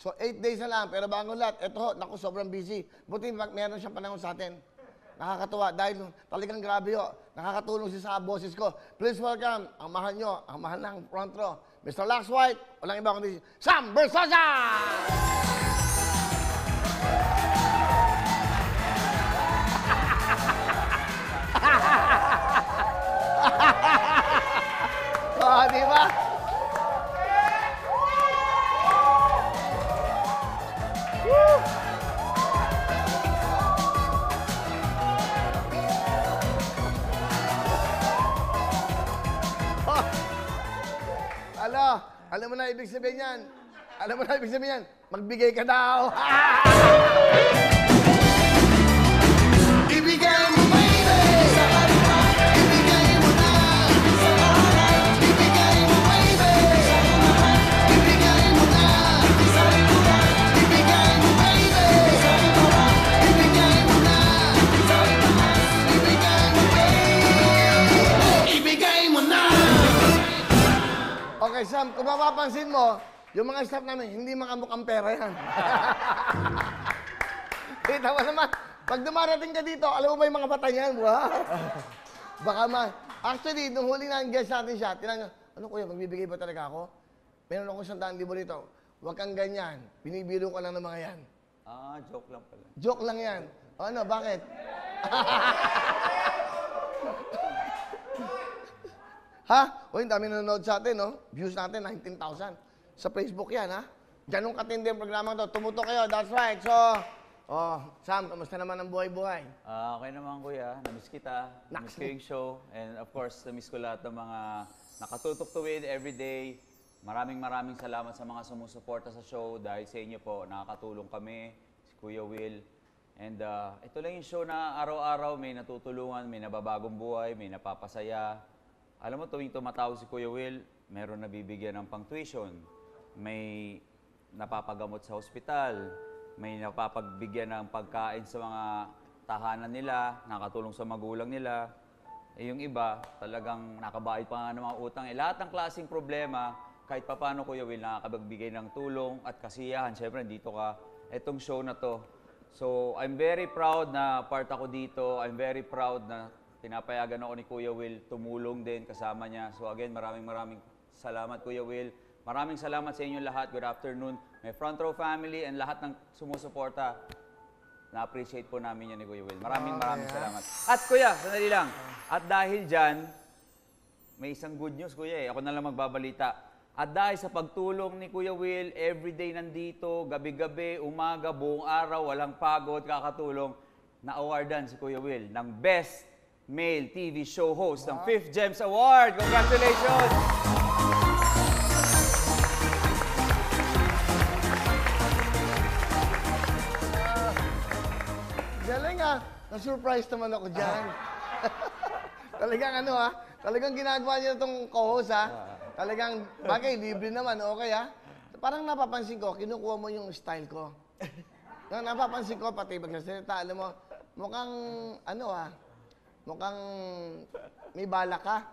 So, 8 days na lang, pero bago lahat, eto, naku, sobrang busy. Buti meron siyang panahon sa atin. Nakakatuwa dahil talagang grabe ho. Nakakatulong siya sa boses ko. Please welcome ang mahal nyo, ang mahal ng front row, Mr. Lax White, walang iba kundi Sam Versosa! Oh, di ba? Woo! Alam mo na ibig sabihin yan. Alam mo na ibig sabihin yan. Magbigay ka daw. Ibigay mo, baby! Sa kanya, ibigay mo na. Sa kanya, ibigay mo, baby! Sa kanya, ibigay mo na. Sa kanya, ibigay mo, baby! Sa kanya, ibigay mo na. Sa kanya, ibigay mo, baby! Ibigay mo na! Okay, Sam, kung mapapansin mo, yung mga staff namin, hindi makamukhang pera yan. Kita mo naman, pag dumarating ka dito, alam mo ba yung mga bata niyan? Wow! Baka actually, nung huli na ang guest natin siya, tinanong, ano kuya, magbibigay ba talaga ako? Meron ako 100,000 dito. Huwag kang ganyan. Binibiro ka lang ng mga yan. Ah, joke lang pala. Joke lang yan. O ano, bakit? Ha? O, yung dami nanonood sa atin, no? Views natin, 19,000. Sa Facebook yan, ha? Ganun katindi ang programang to. Tumutok kayo, that's right. So, Sam, kamusta naman ang buhay-buhay? Okay naman, kuya. Namiss kita. Namiss ko yung show. And of course, namiss ko lahat ng mga nakatutok tuwid every day. Maraming salamat sa mga sumusuporta sa show. Dahil sa inyo po, nakakatulong kami, si Kuya Will. And ito lang yung show na araw-araw may natutulungan, may nababagong buhay, may napapasaya. Alam mo, tuwing tumatawag si Kuya Will, meron nabibigyan ng pang-tuition, may napapagamot sa hospital, may napapagbigyan ng pagkain sa mga tahanan nila, nakatulong sa magulang nila. Eh yung iba, talagang nakabayad pa nga ng mga utang. Eh lahat ng klaseng problema, kahit paano Kuya Will, nakakapagbigay ng tulong at kasiyahan. Siyempre, dito ka, etong show na to. So, I'm very proud na part ako dito. I'm very proud na pinapayagan ako ni Kuya Will, tumulong din kasama niya. So again, maraming salamat Kuya Will. Maraming salamat sa inyo lahat. Good afternoon. My front row family and lahat ng sumusuporta. Na-appreciate po namin yan ni Kuya Will. Maraming salamat. At Kuya, sandali lang. At dahil dyan, may isang good news Kuya eh. Ako na lang magbabalita. At dahil sa pagtulong ni Kuya Will, everyday nandito, gabi-gabi, umaga, buong araw, walang pagod, kakatulong, na-awardan si Kuya Will ng Best Male TV Show Host ng 5th GEMS Award. Congratulations! Galing ah. Na-surprise naman ako dyan. Talagang ano ha, talagang ginagawa niya itong co-host ha. Talagang, bagay, libre naman, okay ha. Parang napapansin ko, kinukuha mo yung style ko. Napapansin ko, pati pagsasalita, alam mo, mukhang, ano ha, mukhang may balak ka.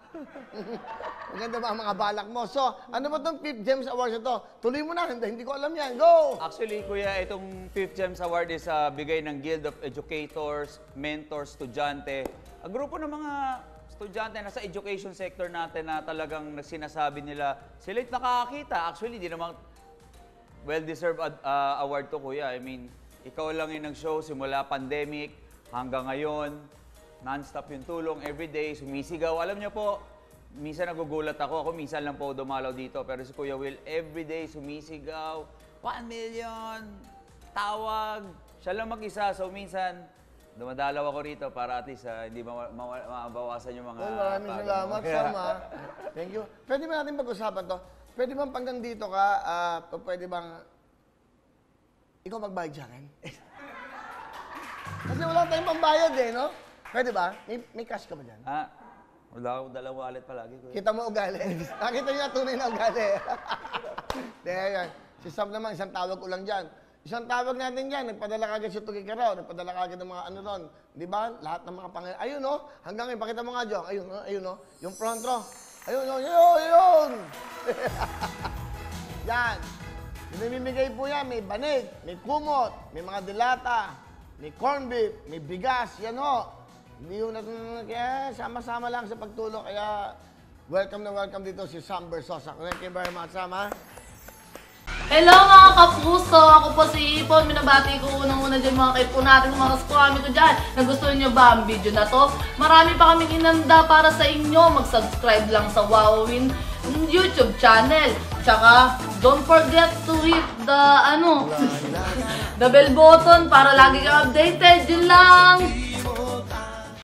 Maganda ba ang mga balak mo? So, ano ba itong 5th GEMS Awards na to? Tuloy mo na, hindi ko alam yan. Go! Actually, Kuya, itong 5th GEMS Award is bigay ng Guild of Educators, Mentors, Estudyante. Ang grupo ng mga estudyante na sa education sector natin na talagang sinasabi nila, sila nakakakita. Actually, di naman well-deserved award to, Kuya. I mean, ikaw lang yung nag-show simula pandemic hanggang ngayon. Non-stop yung tulong, everyday, sumisigaw. Alam niyo po, minsan nagugulat ako. Ako minsan lang po dumalaw dito. Pero si Kuya Will, everyday sumisigaw. 1 million, tawag. Siya lang mag-isa. So minsan, dumadalaw ako rito para at least hindi mabawasan yung mga... Maraming salamat, Sam ha. Thank you. Pwede ba natin pag-usapan to? Pwede bang panggang dito ka, pwede bang ikaw magbayad sa akin? Kasi wala tayong pambayad eh, no? Pwede ba? May cash ka ba dyan? Wala akong dalang wallet palagi, Kuya. Kita mo ugali. Nakita niyo na tunay na ugali. Yan. Si Sam naman, isang tawag ko lang dyan. Isang tawag natin dyan, nagpadala kagad si Tugi Karaw, nagpadala kagad ng mga ano ron. Di ba? Lahat ng mga pangyayari. Ayun, no? Hanggang ngayon, pakita mo nga, Jong. Ayun, no? Yung front row. Ayun, no? Ayun! Yan. Namimigay po yan, may banig, may kumot, may mga dilata, may corned beef, may bigas, yan ho. Hindi ho kaya sama-sama lang sa pagtulong. Kaya welcome na welcome dito si Sam Bersosa. Thank you very much, Sam, ha? Hello mga kapuso! Ako po si Ipon. Minabati ko unang-una dyan mga kaipo natin, mga kaskwami ko dyan. Nagustuhan nyo ba ang video na to? Marami pa kaming inanda para sa inyo. Mag-subscribe lang sa Wowin YouTube channel. Tsaka, don't forget to hit the, the bell button para lagi kang updated. Yun lang!